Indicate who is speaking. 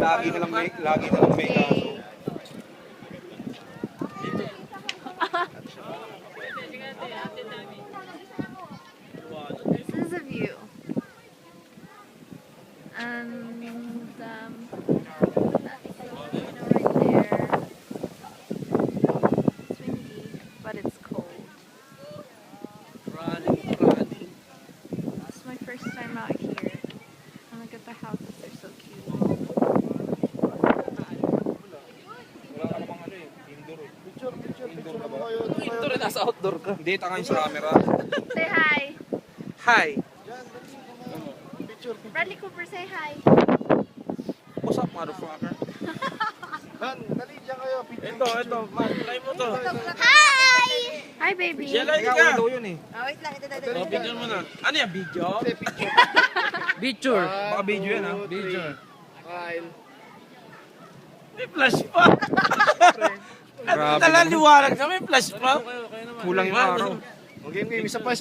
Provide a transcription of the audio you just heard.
Speaker 1: Lagi na lang may kaso.
Speaker 2: This is a view. And that's right there. It's windy, but it's cold. This is my first time out here. And look at the houses, they're so cute.
Speaker 1: Indoor ka ba?
Speaker 3: Indoor na nasa outdoor ka.
Speaker 1: Hindi, takayin sa camera.
Speaker 2: Say hi.
Speaker 3: Hi.
Speaker 2: Bradley Cooper, say hi.
Speaker 3: What's up, motherfucker?
Speaker 1: Dali dyan kayo.
Speaker 3: Ito. Try mo to.
Speaker 2: Hi! Hi, baby.
Speaker 3: Siya lang
Speaker 1: Ikaw,
Speaker 3: ka.
Speaker 1: ano yun eh?
Speaker 2: Wait lang, ito.
Speaker 3: Oh, picture mo na. Ano yan, video?
Speaker 4: Picture.
Speaker 1: Baka video yan ha.
Speaker 4: Picture.
Speaker 3: May flash pa.
Speaker 1: Grabe
Speaker 3: Tala
Speaker 1: naman.
Speaker 3: liwanag na may flash pa.
Speaker 1: Kulang yung araw. Okay, isa pa.